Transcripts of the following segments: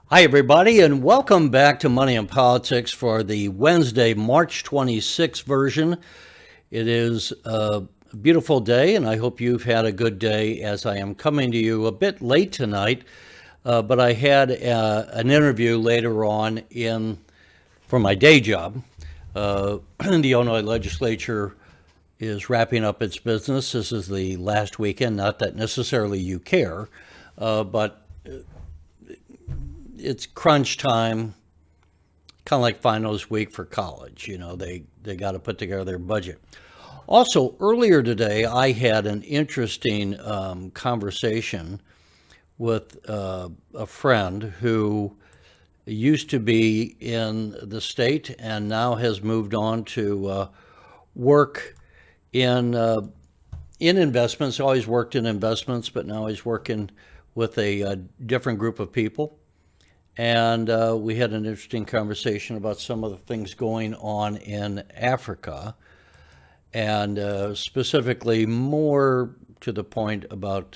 Hi, everybody, and welcome back to Money and Politics for the Wednesday, March 26th version. It is a beautiful day, and I hope you've had a good day as I am coming to you a bit late tonight. But I had an interview later on for my day job. The Illinois legislature is wrapping up its business. This is the last weekend, not that necessarily you care, but it's crunch time, kind of like finals week for college. They got to put together their budget. Also, earlier today, I had an interesting conversation with a friend who used to be in the state and now has moved on to work in investments. Always worked in investments, but now he's working with a different group of people. And we had an interesting conversation about some of the things going on in Africa, and specifically more to the point about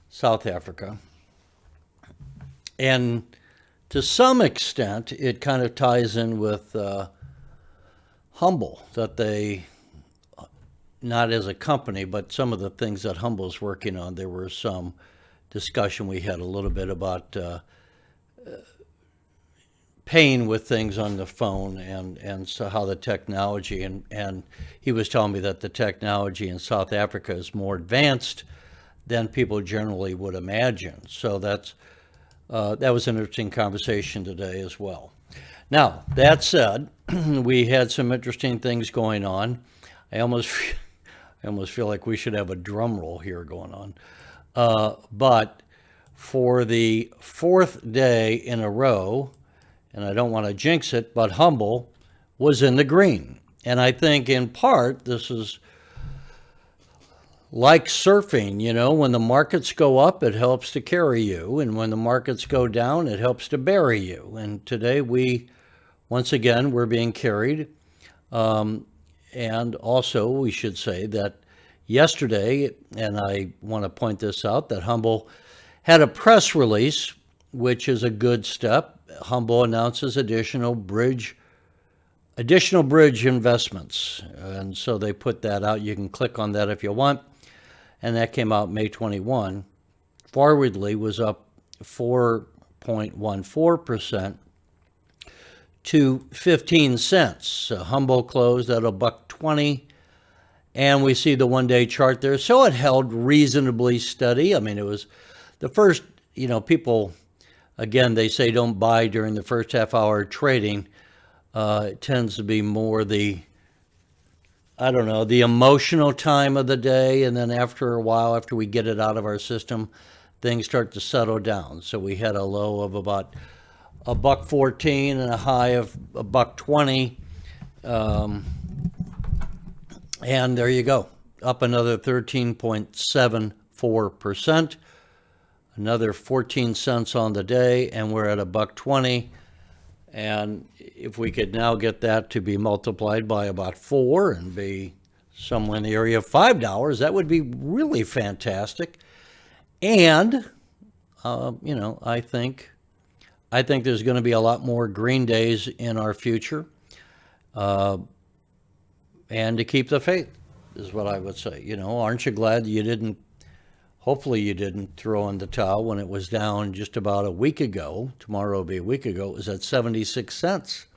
South Africa. And to some extent, it kind of ties in with Humbl, that they, not as a company, but some of the things that Humbl's working on. There was some discussion we had a little bit about paying with things on the phone, and so how the technology, and he was telling me that the technology in South Africa is more advanced than people generally would imagine. So that was an interesting conversation today as well. Now, that said, we had some interesting things going on. I almost feel like we should have a drum roll here going on. But for the fourth day in a row, and I don't want to jinx it, but Humbl was in the green. And I think in part this is like surfing. When the markets go up, it helps to carry you, and when the markets go down, it helps to bury you. And today once again, we're being carried. And also, we should say that yesterday, and I want to point this out, that Humbl had a press release, which is a good step. Humbl announces additional bridge investments. And so they put that out. You can click on that if you want. And that came out May 21. Forwardly was up 4.14% to 15 cents. Humbl closed at $1.20. And we see the one-day chart there. So it held reasonably steady. I mean, it was the first, people, again, they say don't buy during the first half hour trading. It tends to be more the emotional time of the day. And then after a while, after we get it out of our system, things start to settle down. So we had a low of about $1.14 and a high of $1.20. And there you go, up another 13.74%. Another 14 cents on the day, and we're at $1.20. And if we could now get that to be multiplied by about 4 and be somewhere in the area of $5, that would be really fantastic. And I think there's going to be a lot more green days in our future, and to keep the faith is what I would say. Aren't you glad hopefully you didn't throw in the towel when it was down just about a week ago. Tomorrow will be a week ago. It was at 76 cents.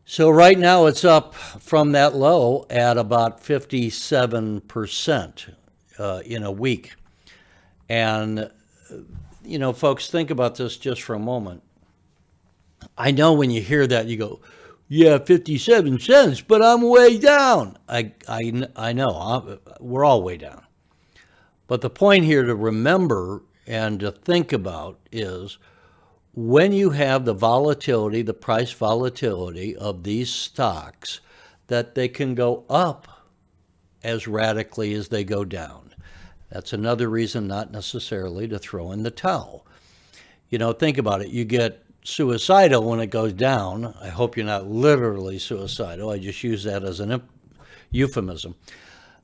So right now it's up from that low at about 57% in a week. And, folks, think about this just for a moment. I know when you hear that, you go, yeah, 57 cents, but I'm way down. I know, we're all way down. But the point here to remember and to think about is when you have the volatility, the price volatility of these stocks, that they can go up as radically as they go down. That's another reason not necessarily to throw in the towel. Think about it. You get suicidal when it goes down. I hope you're not literally suicidal. I just use that as an euphemism.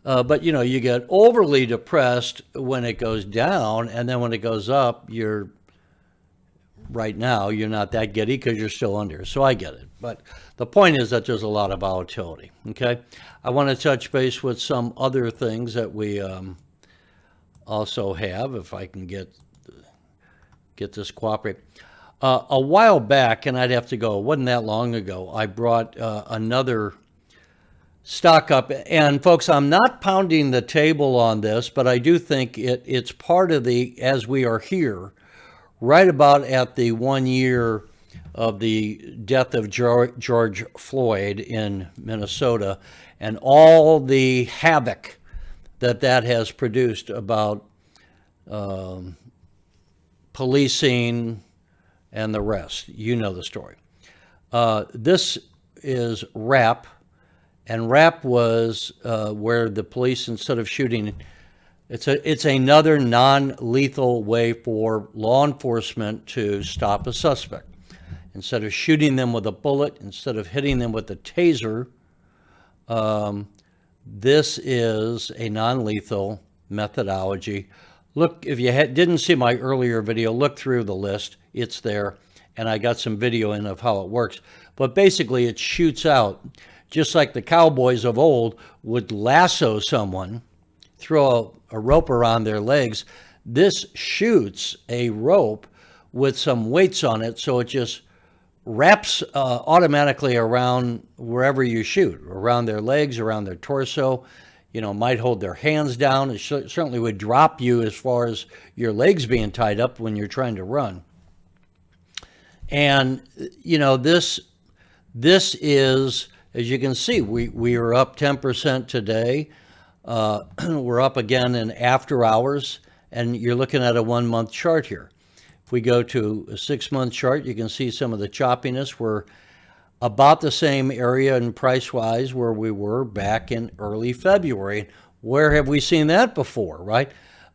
But you get overly depressed when it goes down, and then when it goes up, you're right now, you're not that giddy because you're still under. So I get it. But the point is that there's a lot of volatility. Okay. I want to touch base with some other things that we also have, if I can get this cooperate. A while back, and I'd have to go, it wasn't that long ago, I brought another stock up. And folks, I'm not pounding the table on this, but I do think it's part of the, as we are here, right about at the 1 year of the death of George Floyd in Minnesota, and all the havoc that has produced about policing and the rest. You know the story. This is RAP, and RAP was where the police, instead of shooting, it's another non-lethal way for law enforcement to stop a suspect. Instead of shooting them with a bullet, instead of hitting them with a taser, this is a non-lethal methodology. Look, if you didn't see my earlier video, look through the list. It's there, and I got some video in of how it works. But basically, it shoots out, just like the cowboys of old would lasso someone, throw a rope around their legs. This shoots a rope with some weights on it, so it just wraps automatically around wherever you shoot, around their legs, around their torso. You know, might hold their hands down. It certainly would drop you as far as your legs being tied up when you're trying to run. And, you know, this is, as you can see, we are up 10% today. We're up again in after hours, and you're looking at a 1 month chart here. If we go to a 6 month chart, you can see some of the choppiness. We're about the same area and price-wise where we were back in early February. Where have we seen that before, right?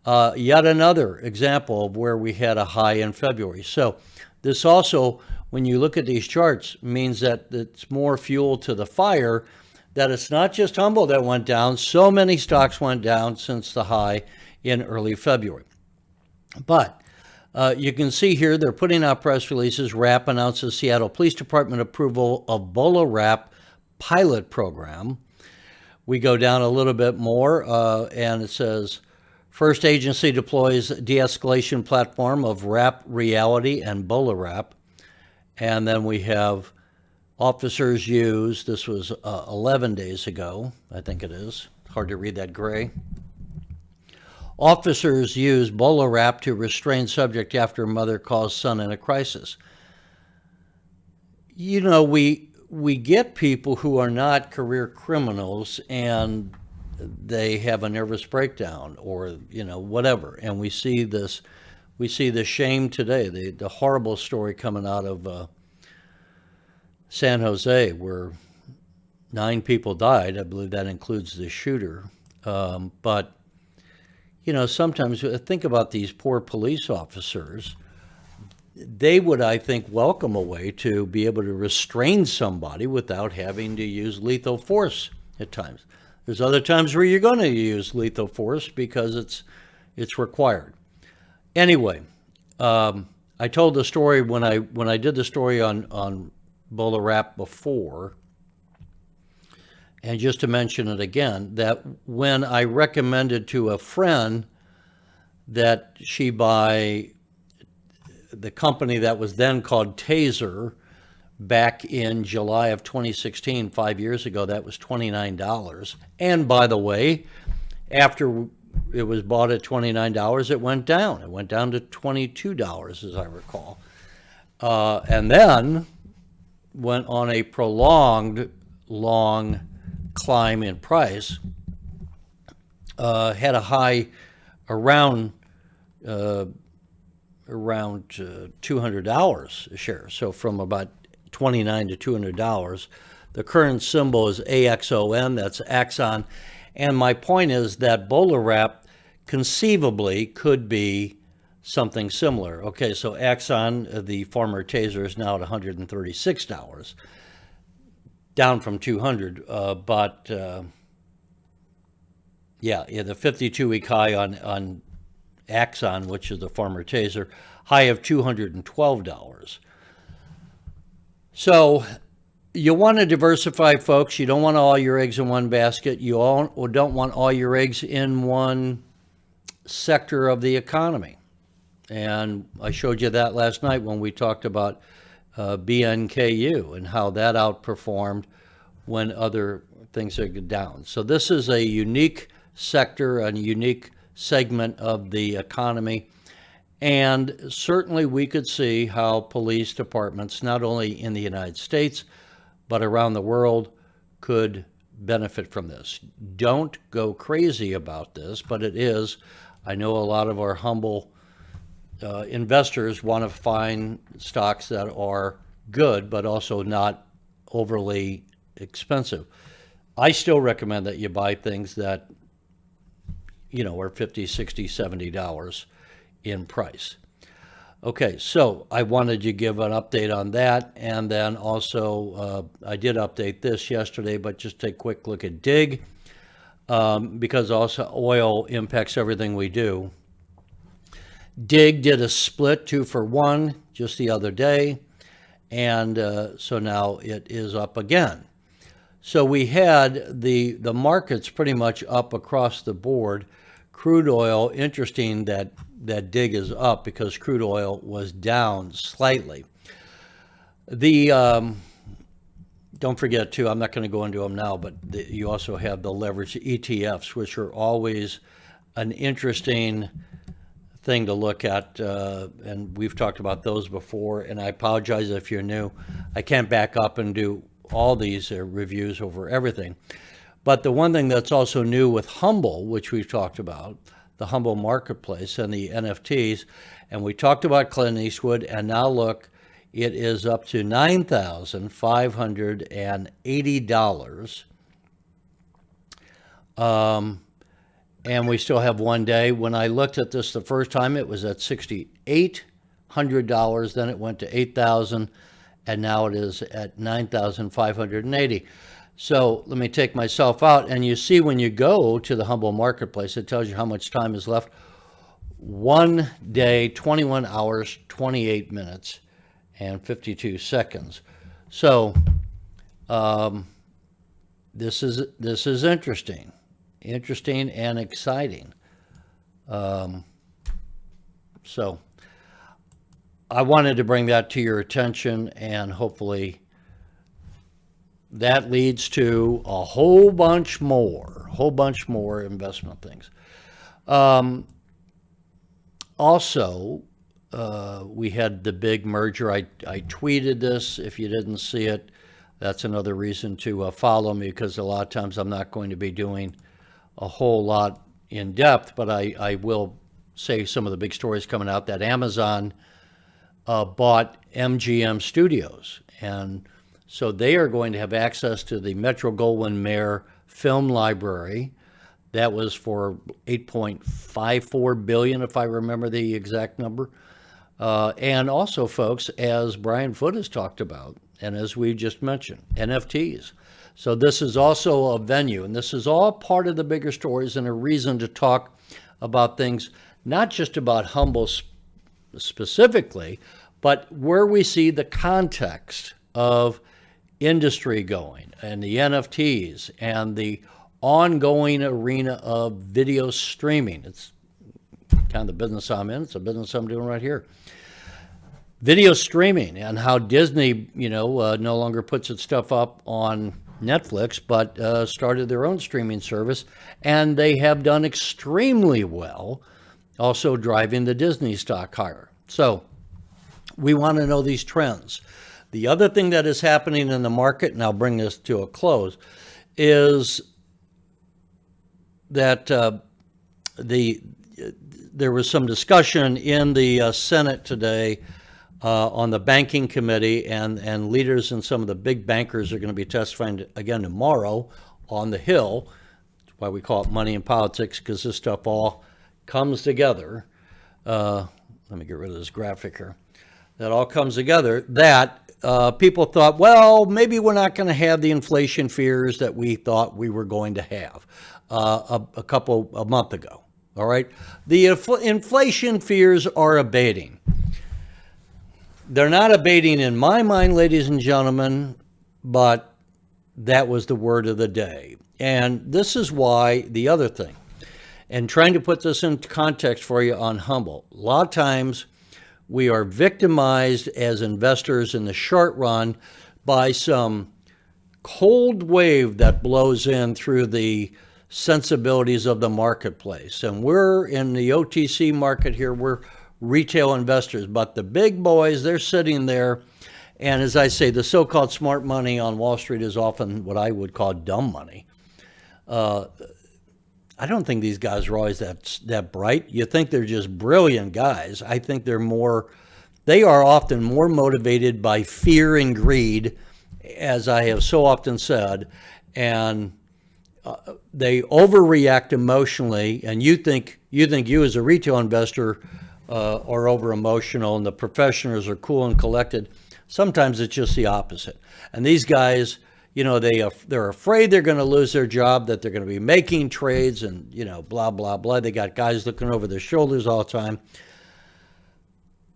Yet another example of where we had a high in February. So this also, when you look at these charts, means that it's more fuel to the fire, that it's not just Humbl that went down. So many stocks went down since the high in early February. But you can see here they're putting out press releases. RAP announces Seattle Police Department approval of Bolo RAP pilot program. We go down a little bit more, and it says, first agency deploys de-escalation platform of RAP Reality and Bolo RAP. And then we have officers use, this was 11 days ago, I think it is. Hard to read that gray. Officers use Bolo RAP to restrain subject after mother calls son in a crisis. You know, we get people who are not career criminals and they have a nervous breakdown or, you know, whatever. And we see this shame today, the horrible story coming out of San Jose where 9 people died. I believe that includes the shooter. But you know, sometimes think about these poor police officers. They would, I think, welcome a way to be able to restrain somebody without having to use lethal force at times. There's other times where you're going to use lethal force because it's required. Anyway, I told the story when I did the story on Bolo RAP before. And just to mention it again, that when I recommended to a friend that she buy the company that was then called Taser back in July of 2016, 5 years ago, that was $29. And by the way, after it was bought at $29, it went down. It went down to $22, as I recall. And then went on a prolonged, long climb in price, had a high around $200 a share. So from about $29 to $200. The current symbol is AXON, that's AXON. And my point is that Bolo RAP conceivably could be something similar. Okay, so AXON, the former Taser, is now at $136. Down from 200, but yeah, the 52-week high on AXON, which is the former Taser, high of $212. So you want to diversify, folks. You don't want all your eggs in one basket. You don't want all your eggs in one sector of the economy. And I showed you that last night when we talked about BNKU and how that outperformed when other things are down. So this is a unique sector, a unique segment of the economy. And certainly we could see how police departments, not only in the United States, but around the world, could benefit from this. Don't go crazy about this, but it is. I know a lot of our humble investors want to find stocks that are good, but also not overly expensive. I still recommend that you buy things that, are $50, $60, $70 in price. Okay, so I wanted to give an update on that, and then also I did update this yesterday, but just take a quick look at DIG, because also oil impacts everything we do. DIG did a split 2-for-1 just the other day, and so now it is up again. So we had the markets pretty much up across the board. Crude oil, interesting that DIG is up because crude oil was down slightly. Don't forget too, I'm not going to go into them now, but you also have the leveraged ETFs, which are always an interesting thing to look at, and we've talked about those before, and I apologize if you're new. I can't back up and do all these reviews over everything. But the one thing that's also new with Humbl, which we've talked about, the Humbl marketplace and the NFTs, and we talked about Clint Eastwood, and now look, it is up to $9,580. And we still have one day. When I looked at this the first time, it was at $6,800. Then it went to $8,000, and now it is at $9,580. So let me take myself out, and you see when you go to the Humbl marketplace, it tells you how much time is left. 1 day, 21 hours, 28 minutes, and 52 seconds. So this is interesting and exciting. So I wanted to bring that to your attention, and hopefully that leads to a whole bunch more investment things. Also, we had the big merger. I tweeted this. If you didn't see it, that's another reason to follow me, because a lot of times I'm not going to be doing a whole lot in depth, but I will say some of the big stories coming out. That Amazon bought MGM Studios, and so they are going to have access to the Metro-Goldwyn-Mayer film library. That was for $8.54 billion, if I remember the exact number. And also, folks, as Brian Foote has talked about, and as we just mentioned, NFTs. So this is also a venue, and this is all part of the bigger stories and a reason to talk about things, not just about Humbl specifically, but where we see the context of industry going, and the NFTs, and the ongoing arena of video streaming. It's kind of the business I'm in. It's a business I'm doing right here. Video streaming, and how Disney, no longer puts its stuff up on Netflix, but started their own streaming service, and they have done extremely well, also driving the Disney stock higher. So we want to know these trends. The other thing that is happening in the market, and I'll bring this to a close, is that there was some discussion in the Senate today on the banking committee, and leaders and some of the big bankers are going to be testifying again tomorrow on the Hill. That's why we call it Money in Politics, because this stuff all comes together. Let me get rid of this graphic here. That all comes together. That people thought, well, maybe we're not going to have the inflation fears that we thought we were going to have a month ago. All right, the inflation fears are abating. they're not abating in my mind, ladies and gentlemen, but that was the word of the day. And this is why the other thing, and trying to put this in context for you on Humbl, a lot of times we are victimized as investors in the short run by some cold wave that blows in through the sensibilities of the marketplace. And we're in the OTC market here, we're retail investors, but the big boys, they're sitting there. And as I say, the so-called smart money on Wall Street is often what I would call dumb money. I don't think these guys are always that bright. You think they're just brilliant guys. I think they are often more motivated by fear and greed, as I have so often said, and they overreact emotionally. And you think you as a retail investor are over emotional, and the professionals are cool and collected. Sometimes it's just the opposite. And these guys, they're afraid they're going to lose their job, that they're going to be making trades and, blah, blah, blah. They got guys looking over their shoulders all the time.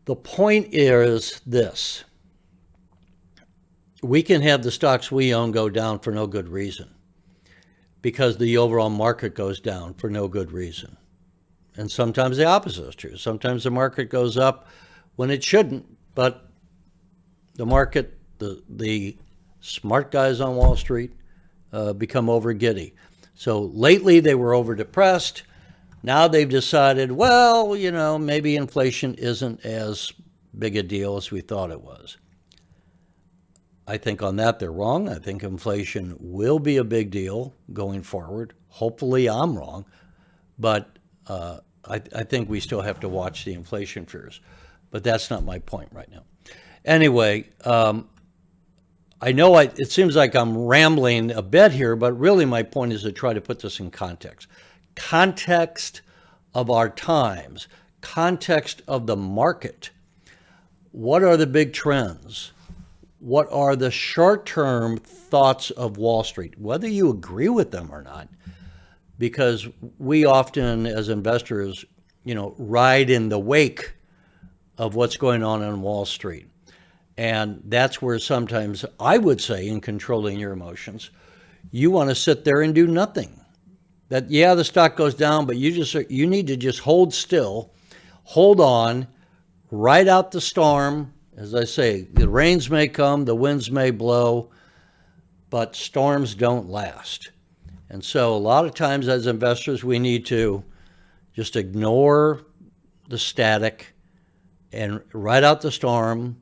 The point is this. We can have the stocks we own go down for no good reason because the overall market goes down for no good reason. And sometimes the opposite is true. Sometimes the market goes up when it shouldn't, but the market, the smart guys on Wall Street become over giddy. So lately they were over depressed. Now they've decided, well, maybe inflation isn't as big a deal as we thought it was. I think on that they're wrong. I think inflation will be a big deal going forward. Hopefully I'm wrong, but I think we still have to watch the inflation fears. But that's not my point right now. Anyway, I know it seems like I'm rambling a bit here, but really my point is to try to put this in context. Context of our times, context of the market. What are the big trends? What are the short-term thoughts of Wall Street, whether you agree with them or not? Because we often, as investors, ride in the wake of what's going on Wall Street. And that's where sometimes I would say, in controlling your emotions, you want to sit there and do nothing. That, yeah, the stock goes down, but you need to just hold still, hold on, ride out the storm. As I say, the rains may come, the winds may blow, but storms don't last. And so a lot of times as investors, we need to just ignore the static and ride out the storm,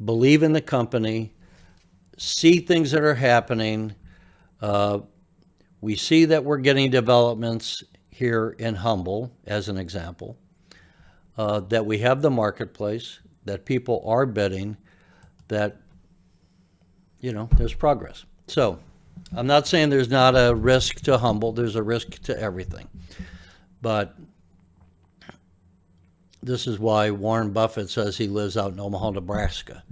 believe in the company, see things that are happening. We see that we're getting developments here in Humbl, as an example, that we have the marketplace, that people are bidding, that, there's progress. So I'm not saying there's not a risk to Humbl. There's a risk to everything. But this is why Warren Buffett says he lives out in Omaha, Nebraska,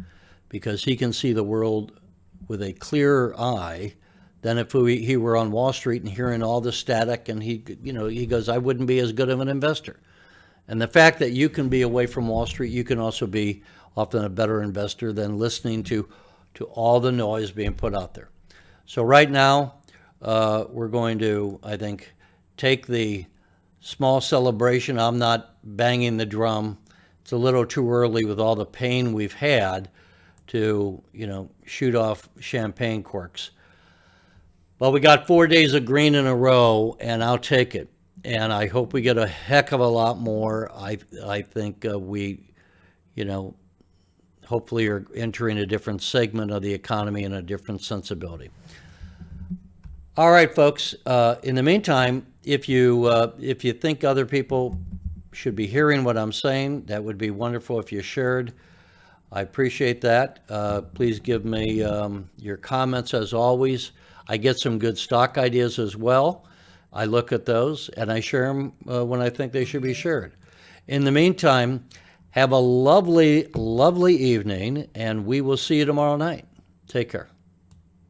because he can see the world with a clearer eye than if he were on Wall Street and hearing all the static. And he goes, I wouldn't be as good of an investor. And the fact that you can be away from Wall Street, you can also be often a better investor than listening to all the noise being put out there. So right now, we're going to, I think, take the small celebration. I'm not banging the drum. It's a little too early with all the pain we've had to, shoot off champagne corks. But we got 4 days of green in a row, and I'll take it. And I hope we get a heck of a lot more. I think we, hopefully are entering a different segment of the economy and a different sensibility. All right, folks. In the meantime, if you think other people should be hearing what I'm saying, that would be wonderful if you shared. I appreciate that. Please give me your comments as always. I get some good stock ideas as well. I look at those and I share them when I think they should be shared. In the meantime, have a lovely, lovely evening, and we will see you tomorrow night. Take care.